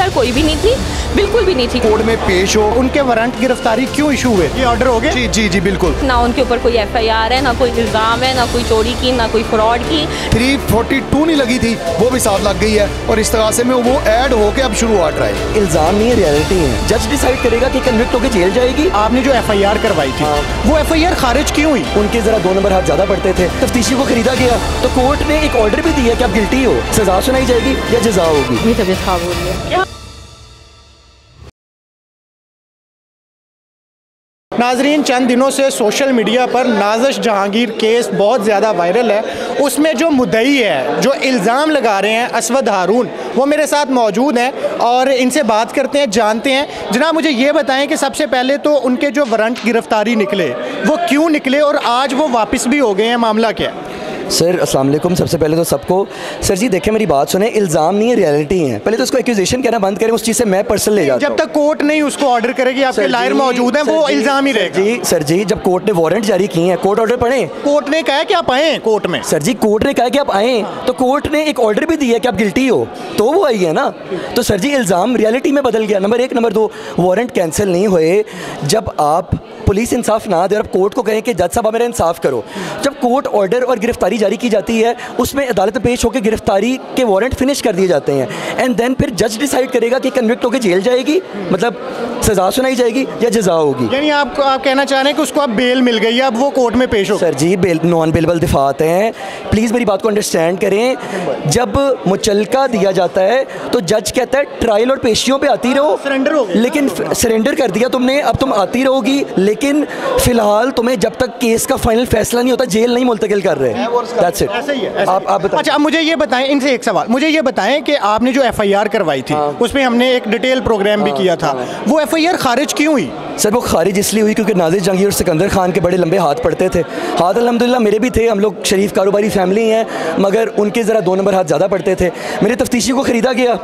FIR कोई भी नहीं थी, बिल्कुल भी नहीं थी। कोर्ट में पेश हो, उनके वारंट गिरफ्तारी क्यों इशू हुए? ये ऑर्डर हो गए? जी जी जी बिल्कुल। ना उनके ऊपर कोई एफआईआर है, ना कोई इल्ज़ाम है, ना कोई चोरी की, ना कोई फ्रॉड की। 342 नहीं लगी थी, वो भी 7 लग गई है और इस तरह से में वो ऐड होके अब शुरू हुआ ट्रायल। इल्ज़ाम नहीं है, रियलिटी है। जज डिसाइड करेगा कि कन्विक्ट होकर जेल जाएगी। आपने जो एफआईआर करवाई थी, वो एफआईआर खारिज क्यों हुई? उनके जरा 2 नंबर हाथ ज्यादा पड़ते थे, तफ्तीशी को खरीदा गया तो कोर्ट ने एक ऑर्डर भी दिया कि आप गिल्टी हो, सजा सुनाई जाएगी या जजा होगी। मेरी तबीयत खराब हो रही है। नाजरीन, चंद दिनों से सोशल मीडिया पर नाजिश जहांगीर केस बहुत ज़्यादा वायरल है। उसमें जो मुद्दई है, जो इल्ज़ाम लगा रहे हैं असवद हारून, वो मेरे साथ मौजूद हैं और इनसे बात करते हैं, जानते हैं। जनाब, मुझे ये बताएं कि सबसे पहले तो उनके जो वारंट गिरफ्तारी निकले वो क्यों निकले और आज वो वापस भी हो गए हैं, मामला क्या है? सर अस्सलाम वालेकुम। सबसे पहले तो सबको सर जी देखें, मेरी बात सुने, इल्ज़ाम नहीं है, रियलिटी है। पहले तो उसको एक्यूजेशन कहना बंद करें, उस चीज़ से मैं पर्सन ले जाता हूं। जब तक कोर्ट नहीं उसको ऑर्डर करेगी, आपके लायर मौजूद हैं, वो इल्ज़ाम ही रहेगा। जी सर जी, जब कोर्ट ने वारंट जारी किए हैं, कोर्ट ऑर्डर पढ़ें। कोर्ट ने कहा कि आप आए कोर्ट में। सर जी, कोर्ट ने कहा कि आप आएँ, तो कोर्ट ने एक ऑर्डर भी दिया कि आप गिल्टी हो, तो वो आई है ना। तो सर जी, इल्ज़ाम रियलिटी में बदल गया, नंबर 1। नंबर 2, वारंट कैंसिल नहीं हुए जब आप पुलिस इंसाफ ना दे और आप कोर्ट को कहें कि जज साहब आप मेरा इंसाफ करो। जब कोर्ट ऑर्डर और गिरफ्तारी जारी की जाती है, उसमें अदालत में पेश होकर गिरफ्तारी के वारंट फिनिश कर दिए जाते हैं, एंड देन फिर जज डिसाइड करेगा कि कन्विक्ट होकर जेल जाएगी, मतलब सजा सुनाई जाएगी या जजा होगी। यानी आप कहना चाह रहे हैं कि उसको अब बेल मिल गई है, अब वो कोर्ट में पेश हो। सर जी, बेल नॉन बेलेबल दिफात हैं, प्लीज़ मेरी बात को अंडरस्टैंड करें। जब मुचलका दिया जाता है तो जज कहता है ट्रायल और पेशियों पे आती रहो, सरेंडर हो गया, लेकिन सरेंडर कर दिया तुमने, अब तुम आती रहोगी, लेकिन फिलहाल तुम्हें जब तक केस का फाइनल फैसला नहीं होता जेल नहीं मुंतकिल कर रहे। That's it. ऐसे ही है। आप बताएं। अच्छा, मुझे ये बताएं, इनसे एक सवाल, मुझे ये बताएं कि आपने जो एफआईआर करवाई थी, उसमें हमने एक डिटेल प्रोग्राम भी किया था, वो एफआईआर खारिज क्यों हुई? सर वो खारिज इसलिए हुई क्योंकि नाज़िर जहांगीर और सिकंदर खान के बड़े लंबे हाथ पड़ते थे। हाथ अल्हम्दुलिल्लाह मेरे भी थे, हम लोग शरीफ कारोबारी फैमिली हैं, मगर उनके ज़रा 2 नंबर हाथ ज़्यादा पड़ते थे। मेरे तफ्तीशी को ख़रीदा गया,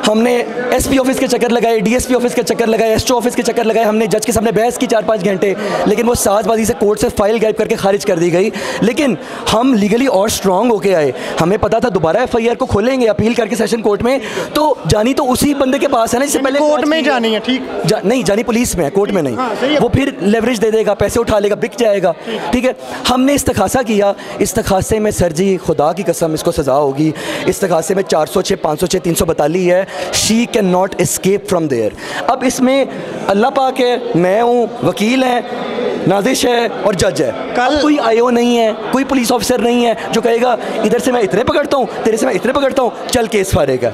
हमने एसपी ऑफिस के चक्कर लगाए, डीएसपी ऑफिस के चक्कर लगाए, एसओ ऑफिस के चक्कर लगाए, हमने जज के सामने बहस की 4-5 घंटे, लेकिन वो साजबाजी से कोर्ट से फाइल गायब करके खारिज कर दी गई। लेकिन हम लीगली और स्ट्रांग होके आए, हमें पता था दोबारा एफआईआर को खोलेंगे अपील करके सेशन कोर्ट में, तो जानी तो उसी बंदे के पास है ना जिससे पहले कोर्ट में जानी है। ठीक, नहीं जानी पुलिस में है, कोर्ट में नहीं। वो फिर लेवरेज दे देगा, पैसे उठा लेगा, बिक जाएगा। ठीक है, हमने इस्तखासा किया, इस्तखासे में सर जी खुदा की कसम इसको सज़ा होगी। इस्तखासे में 406, 506, 300 बताली है, she can not escape from there. अब इसमें अल्लाह पाक है, मैं हूँ, वकील है, नाजिश है और जज है। कल कोई आईओ नहीं है, कोई पुलिस ऑफिसर नहीं है जो कहेगा इधर से मैं इतने पकड़ता हूँ, तेरे से मैं इतने पकड़ता हूँ, चल केस फाड़ेगा।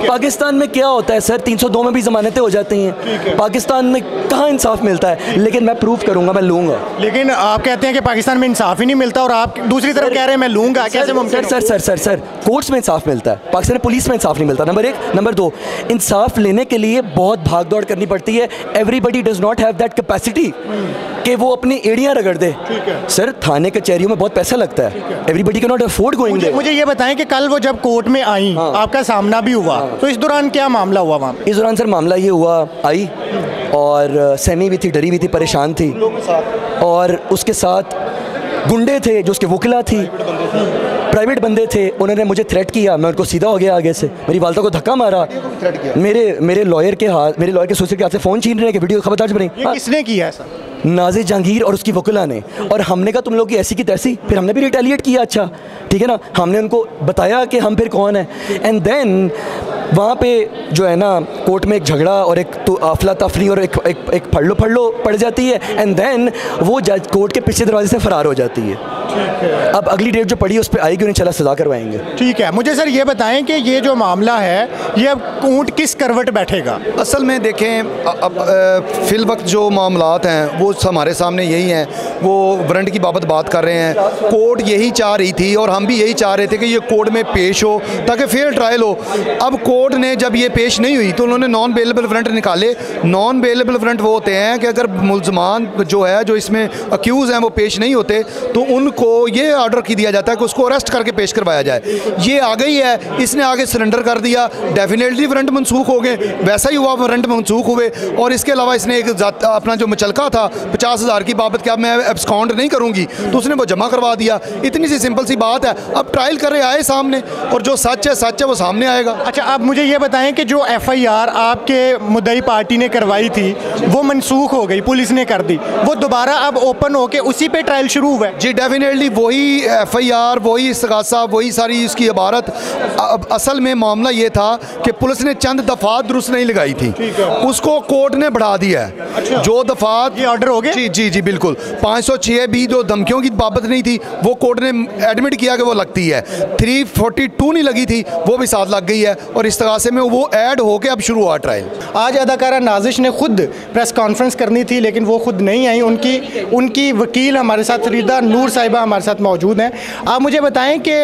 पाकिस्तान में क्या होता है सर, 302 में भी जमानतें हो जाती हैं। पाकिस्तान में कहाँ इंसाफ मिलता है? लेकिन मैं प्रूफ करूँगा, मैं लूँगा। लेकिन आप कहते हैं कि पाकिस्तान में इंसाफ ही नहीं मिलता और आप दूसरी तरफ कह रहे हैं मैं लूँगा, कैसे मुमकिन? सर कोर्ट्स में इंसाफ मिलता है, पाकिस्तान में पुलिस में इंसाफ नहीं मिलता, नंबर 1। नंबर 2, इंसाफ लेने के लिए बहुत भाग दौड़ करनी पड़ती है। Everybody does not have that capacity कि वो अपनी एड़ियाँ रगड़ दे। सर थाने कचहरियों में बहुत पैसा लगता है, everybody can not afford going there. मुझे ये बताएं कि कल वो जब कोर्ट में आई, आपका सामना भी हुआ, तो इस दौरान क्या मामला हुआ वहाँ? इस दौरान सर मामला ये हुआ, आई और सहमी भी थी, डरी भी थी, परेशान थी, और उसके साथ गुंडे थे जो उसके वकीला थी, प्राइवेट बंदे थे, उन्होंने मुझे थ्रेट किया, मैं उनको सीधा हो गया आगे से, मेरी वालदा को धक्का मारा, मेरे लॉयर के सोल्सिटर के हाथ से फ़ोन छीन रहे हैं कि वीडियो खबरदार बनी। किसने किया ऐसा? नाज़िर जहांगीर और उसकी वकीला ने। और हमने कहा तुम लोग की ऐसी की तैसी, फिर हमने भी रिटेलिएट किया। अच्छा ठीक है ना, हमने उनको बताया कि हम फिर कौन है, एंड देन वहाँ पे जो है ना कोर्ट में एक झगड़ा और एक तो अफला तफरी और एक फड़लो पड़ जाती है, एंड देन वो जज कोर्ट के पीछे दरवाजे से फरार हो जाती है। अब अगली डेट जो पड़ी है उस पर आएगी, उन्हें चला सजा करवाएंगे। ठीक है, मुझे सर ये बताएं कि ये जो मामला है ये अब ऊँट किस करवट बैठेगा? असल में देखें, अब फिल वक्त जो मामलात हैं वो हमारे सामने यही हैं, वो वारंट की बाबत बात कर रहे हैं। कोर्ट यही चाह रही थी और हम भी यही चाह रहे थे कि ये कोर्ट में पेश हो ताकि फेयर ट्रायल हो। अब कोर्ट ने जब ये पेश नहीं हुई तो उन्होंने नॉन बेलेबल वारंट निकाले। नॉन बेलेबल वारंट वो होते हैं कि अगर मुल्ज़मान जो है, जो इसमें अक्यूज़ हैं, वो पेश नहीं होते तो उनको ये ऑर्डर की दिया जाता है कि उसको अरेस्ट करके पेश करवाया जाए। ये आ गई है, इसने आगे सरेंडर कर दिया, डेफिनेटली वारंट मनसूख हो गए, वैसा ही हुआ, वारंट मनसूख हुए। और इसके अलावा इसने एक अपना जो मुचलका था 50,000 की बाबत क्या मैं एब्सकॉन्ड नहीं करूँगी, तो उसने वो जमा करवा दिया। इतनी सी सिंपल सी बात है। अब ट्रायल कर रहे आए सामने, और जो सच है वो सामने आएगा। अच्छा, अब मुझे ये बताएं कि जो FIR आपके मुद्दई पार्टी ने करवाई थी वो मनसूख हो गई, पुलिस ने कर दी, वो दोबारा अब ओपन होके उसी पे ट्रायल शुरू हुआ है? जी डेफिनेटली वही FIR, वही इस्तगासा, वही सारी इसकी इबारत। अब असल में मामला ये था कि पुलिस ने चंद दफ़ात दुरुस्त नहीं लगाई थी, उसको कोर्ट ने बढ़ा दिया है। अच्छा। जो दफ़ात ये ऑर्डर हो गया? जी जी जी बिल्कुल। 506 भी जो धमकियों की बाबत नहीं थी वो कोर्ट ने एडमिट किया कि वो लगती है। 342 नहीं लगी थी, वो भी साथ लग गई है, और इस्तगासे में वो ऐड होके अब शुरू हुआ ट्रायल। आज अदाकारा नाजिश ने खुद प्रेस कॉन्फ्रेंस करनी थी लेकिन वो खुद नहीं आई। उनकी वकील हमारे साथ रीदा नूर साहिबा हमारे साथ मौजूद हैं। आप मुझे बताएं कि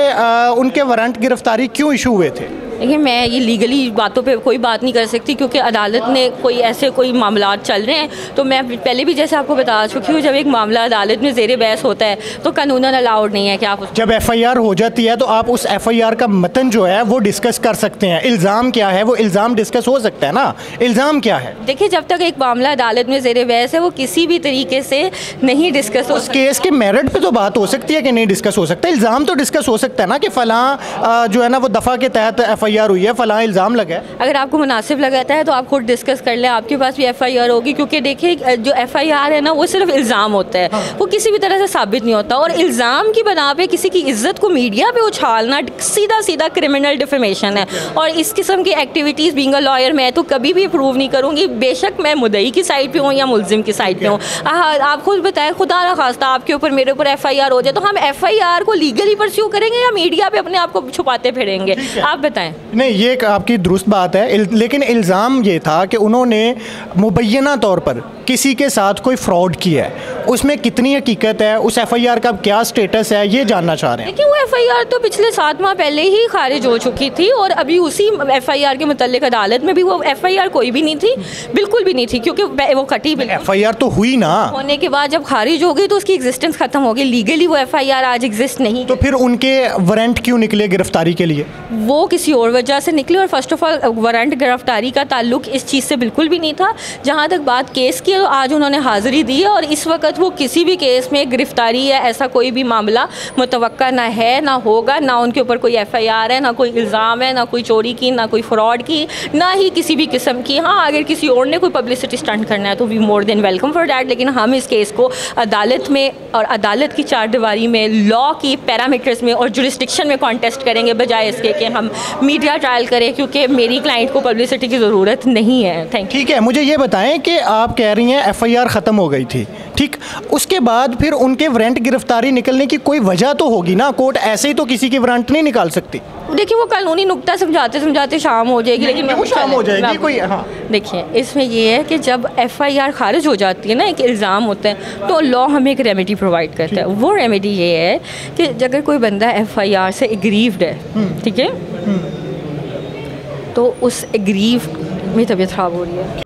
उनके वारंट गिरफ्तारी क्यों इशू हुए थे? देखिए, मैं ये लीगली बातों पे कोई बात नहीं कर सकती क्योंकि अदालत ने कोई मामला चल रहे हैं, तो मैं पहले भी जैसे आपको बता चुकी हूँ, जब एक मामला अदालत में ज़ेर बहस होता है तो कानूनन अलाउड नहीं है कि आप जब FIR हो जाती है तो आप उस FIR का मतन जो है वो डिस्कस कर सकते हैं। इल्ज़ाम क्या है वो इल्ज़ाम डिस्कस हो सकता है ना, इल्ज़ाम क्या है? देखिए, जब तक एक मामला अदालत में ज़ेर बहस है वो किसी भी तरीके से नहीं डिस्कस हो। उस केस के मेरिट पे तो बात हो सकती है कि नहीं डिस्कस हो सकता, इल्ज़ाम तो डिस्कस हो सकता है ना कि फ़लाँ जो है ना वो दफ़ा के तहत FIR हुई है, फ़लाँ इल्ज़ाम लगा है। अगर आपको मुनासिब लगाता है तो आप खुद डिस्कस कर लें, आपके पास भी FIR होगी, क्योंकि देखिए जो FIR है ना वो सिर्फ इल्ज़ाम होता है, वो किसी भी तरह से साबित नहीं होता, और इल्ज़ाम की बना पे किसी की इज्जत को मीडिया पे उछालना सीधा सीधा क्रिमिनल डिफेमेशन है। और इस किस्म की एक्टिविटीज़ बीइंग अ लॉयर मैं तो कभी भी अप्रूव नहीं करूँगी, बेशक मैं मुद्दई की साइड पे हूँ या मुल्जिम की साइड पे हूँ। आप खुद बताएं, खुदा ना खास्ता आपके ऊपर मेरे ऊपर FIR हो जाए तो हम FIR को लीगली परस्यू करेंगे या मीडिया पे अपने आप को छुपाते फिरेंगे? आप बताएं। नहीं, ये आपकी दुरुस्त बात है, लेकिन इल्ज़ाम ये था कि उन्होंने मुबैना तौर पर किसी के साथ कोई फ्रॉड किया है, उसमें कितनी हकीकत है, उस FIR का क्या स्टेटस है, ये जानना चाह रहे हैं। देखिए, वो FIR तो पिछले 7 माह पहले ही खारिज हो चुकी थी और अभी उसी FIR के मुतालिक अदालत में भी वो FIR कोई भी नहीं थी, बिल्कुल भी नहीं थी, क्योंकि वो कटी FIR तो हुई ना, होने के बाद जब खारिज हो गई तो उसकी एग्जिस्टेंस खत्म हो गई, लीगली वो FIR आज एग्जिस्ट नहीं। तो फिर उनके वारंट क्यों निकले गिरफ्तारी के लिए? वो किसी और वजह से निकले, और फर्स्ट ऑफ ऑल वारंट गिरफ्तारी का ताल्लुक इस चीज़ से बिल्कुल भी नहीं था। जहाँ तक बात केस की है तो आज उन्होंने हाज़िरी दी है और इस वक्त वो किसी भी केस में गिरफ्तारी या ऐसा कोई भी मामला मुतवक्का ना है ना होगा, ना उनके ऊपर कोई FIR है, ना कोई इल्ज़ाम है, ना कोई चोरी की, ना कोई फ्रॉड की, ना ही किसी भी किस्म की। हाँ, अगर किसी और ने कोई पब्लिसिटी स्टंट करना है तो we more than welcome for that, लेकिन हम इस केस को अदालत में और अदालत की चारदीवारी में लॉ की पैरामीटर्स में और जुरिस्डिक्शन में कॉन्टेस्ट करेंगे, बजाय इसके कि हम मीडिया ट्रायल करें, क्योंकि मेरी क्लाइंट को पब्लिसिटी की ज़रूरत नहीं है। Thank you. ठीक है, मुझे ये बताएं कि आप कह रही हैं FIR ख़त्म हो गई थी, ठीक, उसके बाद फिर उनके वारंट गिरफ्तारी निकलने की कोई वजह तो होगी ना, कोर्ट ऐसे ही तो किसी की वारंट नहीं निकाल सकती। देखिए, वो कानूनी नुक्ता समझाते समझाते शाम हो जाएगी, लेकिन वो शाम हो जाएगी कोई। हाँ, देखिए, इसमें ये है कि जब FIR खारिज हो जाती है ना, एक इल्ज़ाम होता है, तो लॉ हमें एक रेमेडी प्रोवाइड करता है। वो रेमेडी ये है कि अगर कोई बंदा FIR से एग्रीव्ड है, ठीक है, तो उस एग्रीव में तबीयत ख़राब हो रही है,